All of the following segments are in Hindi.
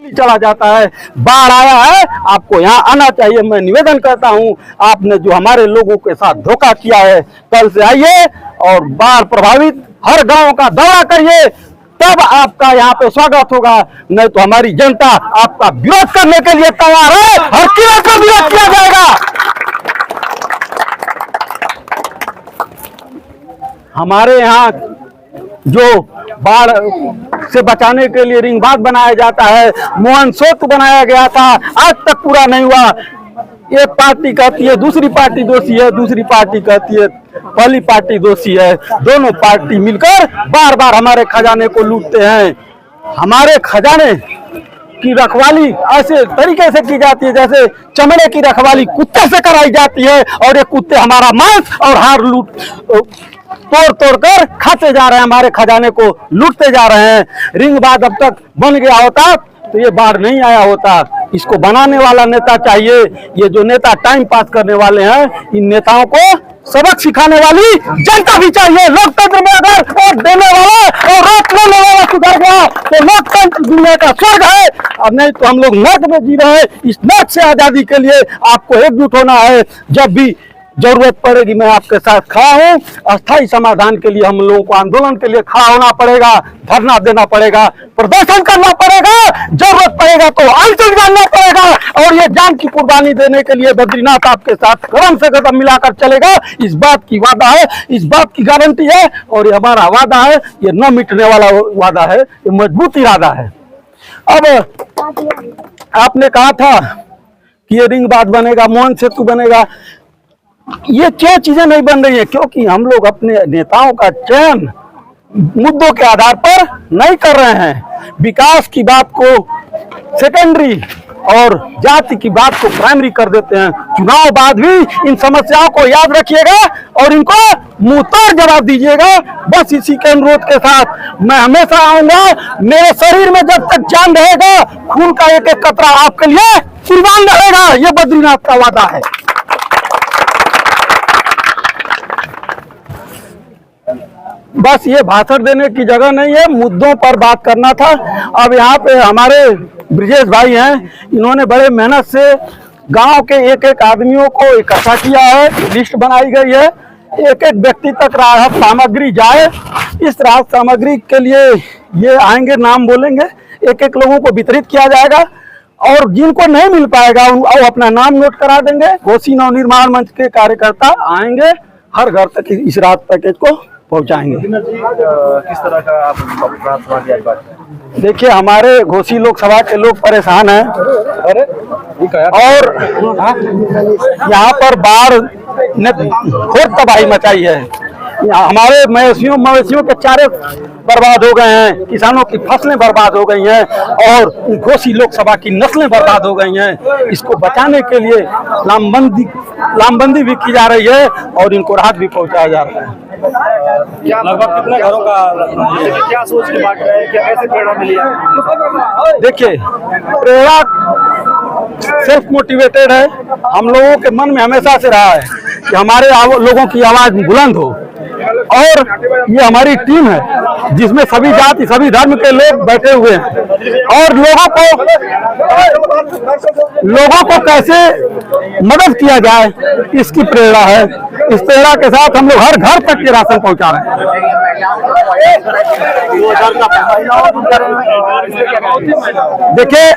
चला जाता है। बाढ़ आया है, आपको यहाँ आना चाहिए। मैं निवेदन करता हूँ, आपने जो हमारे लोगों के साथ धोखा किया है, कल से आइए और बाढ़ प्रभावित हर गांव का दौरा करिए, तब आपका यहाँ पे स्वागत होगा। नहीं तो हमारी जनता आपका विरोध करने के लिए तैयार है, हर कीमत पर विरोध किया जाएगा। हमारे यहाँ जो बाढ़ से बचाने के लिए रिंग बांध बनाया जाता है, मोहन सेतु बनाया गया था, आज तक पूरा नहीं हुआ। एक पार्टी कहती है दूसरी पार्टी दोषी है, दूसरी पार्टी कहती है पहली पार्टी दोषी है। दोनों पार्टी मिलकर बार बार हमारे खजाने को लूटते हैं। हमारे खजाने की रखवाली ऐसे तरीके से की जाती है जैसे चमड़े की रखवाली कुत्ते से कराई जाती है, और ये कुत्ते हमारा मांस और हार तोड़ तोड़ कर खाते जा रहे हैं, हमारे खजाने को लूटते जा रहे हैं। रिंग बांध अब तक बन गया होता तो ये बाढ़ नहीं आया होता। इसको बनाने वाला नेता चाहिए। ये जो नेता टाइम पास करने वाले हैं, इन नेताओं को सबक सिखाने वाली जनता भी चाहिए। लोकतंत्र में अगर वोट देने वाला और रोक लेने वाला सुधर गया तो लोकतंत्र दुनिया का स्वर्ग है, और नहीं तो हम लोग नर्क में जी रहे हैं। इस नर्क से आजादी के लिए आपको एकजुट होना है। जब भी जरूरत पड़ेगी मैं आपके साथ खड़ा हूँ। अस्थायी समाधान के लिए हम लोगों को आंदोलन के लिए खड़ा होना पड़ेगा, धरना देना पड़ेगा, प्रदर्शन करना पड़ेगा, जरूरत पड़ेगा तो आंदोलन करना पड़ेगा। और ये जान की कुर्बानी देने के लिए बद्रीनाथ आपके साथ कदम से कदम मिलाकर चलेगा। इस बात की वादा है, इस बात की गारंटी है, और ये हमारा वादा है, ये न मिटने वाला वादा है, ये मजबूत इरादा है। अब आपने कहा था कि ये रिंग बांध बनेगा, मोहन सेतु बनेगा, ये क्या चीजें नहीं बन रही है क्योंकि हम लोग अपने नेताओं का चयन मुद्दों के आधार पर नहीं कर रहे हैं। विकास की बात को सेकेंडरी और जाति की बात को प्राइमरी कर देते हैं। चुनाव बाद भी इन समस्याओं को याद रखिएगा और इनको मुंह तोड़ जवाब दीजिएगा। बस इसी के अनुरोध के साथ मैं हमेशा आऊंगा। मेरे शरीर में जब तक जान रहेगा, खून का एक एक कतरा आपके लिए कुर्बान रहेगा। ये बद्रीनाथ का वादा है। बस ये भाषण देने की जगह नहीं है, मुद्दों पर बात करना था। अब यहाँ पे हमारे ब्रिजेश भाई हैं, इन्होंने बड़े मेहनत से गांव के एक एक आदमियों को इकट्ठा किया है, लिस्ट बनाई गई है, एक एक व्यक्ति तक राहत सामग्री जाए। इस राहत सामग्री के लिए ये आएंगे, नाम बोलेंगे, एक एक लोगों को वितरित किया जाएगा, और जिनको नहीं मिल पाएगा वो अपना नाम नोट करा देंगे। घोसी नव निर्माण मंच के कार्यकर्ता आएंगे, हर घर तक इस राहत पैकेज को पहुंचाएंगे। किस तरह का आप देखिए, हमारे घोसी लोकसभा के लोग परेशान हैं, और यहाँ पर बाढ़ ने घोर तबाही मचाई है। हमारे मवेशियों के चारे बर्बाद हो गए हैं, किसानों की फसलें बर्बाद हो गई हैं, और घोसी लोकसभा की नस्लें बर्बाद हो गई हैं। इसको बचाने के लिए लामबंदी भी की जा रही है और इनको राहत भी पहुंचाया जा रहा है। लगभग कितने घरों का क्या सोच के बांट रहे हैं, क्या कैसे प्रेरणा मिली है? देखिए, प्रेरणा सेल्फ मोटिवेटेड है। हम लोगों के मन में हमेशा से रहा है कि हमारे लोगों की आवाज बुलंद हो, और ये हमारी टीम है जिसमें सभी जाति सभी धर्म के लोग बैठे हुए हैं, और लोगों को कैसे मदद किया जाए इसकी प्रेरणा है। इस प्रेरणा के साथ हम लोग हर घर तक के राशन पहुंचा रहे हैं। देखिए,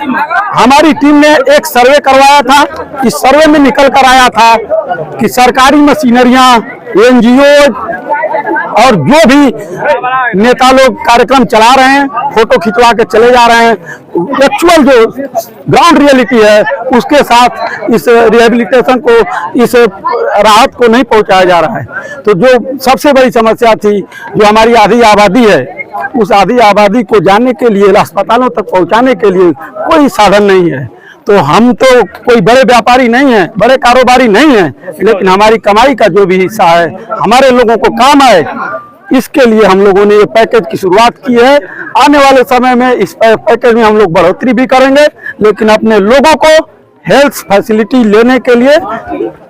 हमारी टीम ने एक सर्वे करवाया था। इस सर्वे में निकल कर आया था कि सरकारी मशीनरियां, एनजीओ और जो भी नेता लोग कार्यक्रम चला रहे हैं, फोटो खिंचवा के चले जा रहे हैं, एक्चुअल जो ग्राउंड रियलिटी है उसके साथ इस रिहेबिलिटेशन को, इस राहत को नहीं पहुंचाया जा रहा है। तो जो सबसे बड़ी समस्या थी, जो हमारी आधी आबादी है, उस आधी आबादी को जानने के लिए, अस्पतालों तक पहुंचाने के लिए कोई साधन नहीं है। तो हम तो कोई बड़े व्यापारी नहीं हैं, बड़े कारोबारी नहीं हैं, लेकिन हमारी कमाई का जो भी हिस्सा है हमारे लोगों को काम आए, इसके लिए हम लोगों ने ये पैकेज की शुरुआत की है। आने वाले समय में इस पैकेज में हम लोग बढ़ोतरी भी करेंगे, लेकिन अपने लोगों को हेल्थ फैसिलिटी लेने के लिए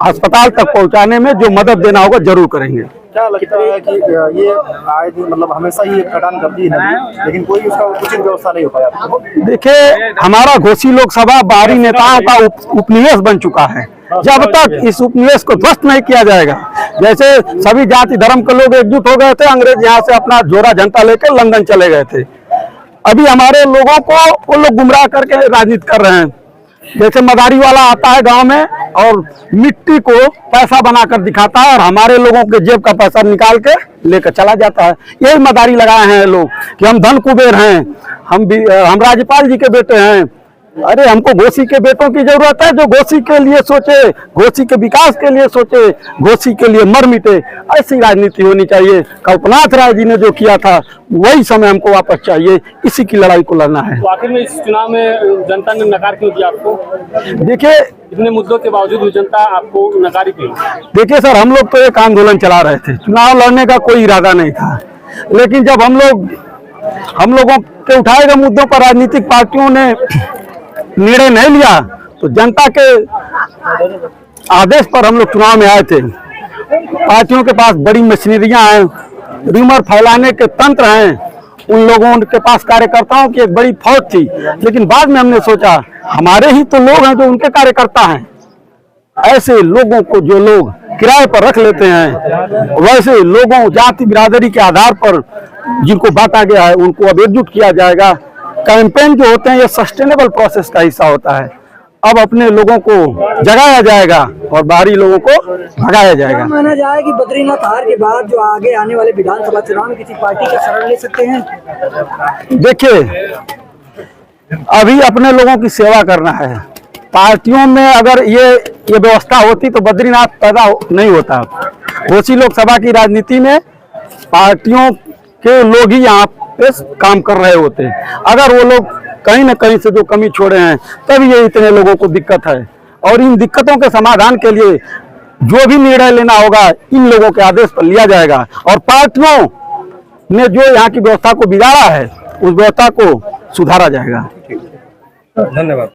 अस्पताल तक पहुंचाने में जो मदद देना होगा जरूर करेंगे। क्या लगता है कि ये आए दिन मतलब हमेशा ही कटान करती है नदी, लेकिन कोई उसका उचित व्यवस्था नहीं हो पाया आपको? देखिए, हमारा घोसी लोकसभा बाहरी नेताओं का उपनिवेश बन चुका है। जब तक इस उपनिवेश को ध्वस्त नहीं किया जाएगा, जैसे सभी जाति धर्म के लोग एकजुट हो गए थे, अंग्रेज यहाँ से अपना जोरा जनता लेकर लंदन चले गए थे, अभी हमारे लोगों को वो लोग गुमराह करके राजनीति कर रहे हैं। जैसे मदारी वाला आता है गांव में और मिट्टी को पैसा बनाकर दिखाता है और हमारे लोगों के जेब का पैसा निकाल के लेकर चला जाता है। यही मदारी लगाए हैं लोग कि हम धन कुबेर हैं, हम राज्यपाल जी के बेटे हैं। अरे हमको घोसी के बेटों की जरूरत है जो घोसी के लिए सोचे, घोसी के विकास के लिए सोचे, घोसी के लिए मर मिटे। ऐसी राजनीति होनी चाहिए। कल्पनाथ राय जी ने जो किया था वही समय हमको वापस चाहिए। इसी की लड़ाई को लड़ना है। तो आखिर में इस चुनाव में जनता ने नकार क्यों दिया आपको? देखिए, इतने मुद्दों के बावजूद भी जनता आपको नकारी क्यों? देखिए सर, हम लोग तो एक आंदोलन चला रहे थे, चुनाव लड़ने का कोई इरादा नहीं था। लेकिन जब हम लोगों के उठाए गए मुद्दों पर राजनीतिक पार्टियों ने निर्णय नहीं लिया तो जनता के आदेश पर हम लोग चुनाव में आए थे। पार्टियों के पास बड़ी मशीनरियां हैं, रूमर फैलाने के तंत्र हैं, उन लोगों के पास कार्यकर्ताओं की एक बड़ी फौज थी। लेकिन बाद में हमने सोचा हमारे ही तो लोग हैं जो उनके कार्यकर्ता हैं। ऐसे लोगों को जो लोग किराए पर रख लेते हैं, वैसे लोगों जाति बिरादरी के आधार पर जिनको बांटा गया है उनको अब एकजुट किया जाएगा। कैंपेन जो होते हैं ये सस्टेनेबल प्रोसेस का हिस्सा होता है। अब अपने लोगों को जगाया जाएगा और बाहरी लोगों को भगाया जाएगा। माना जाए कि बद्रीनाथ हार के बाद जो आगे आने वाले विधानसभा चुनाव में किसी पार्टी का शरण ले सकते हैं? देखिए, अभी अपने लोगों की सेवा करना है। पार्टियों में अगर ये व्यवस्था होती तो बद्रीनाथ पैदा नहीं होता। घोसी लोकसभा की राजनीति में पार्टियों के लोग ही यहाँ पे काम कर रहे होते हैं। अगर वो लोग कहीं न कहीं से जो कमी छोड़े हैं तभी ये इतने लोगों को दिक्कत है। और इन दिक्कतों के समाधान के लिए जो भी निर्णय लेना होगा इन लोगों के आदेश पर लिया जाएगा। और पार्टियों ने जो यहाँ की व्यवस्था को बिगाड़ा है उस व्यवस्था को सुधारा जाएगा। धन्यवाद।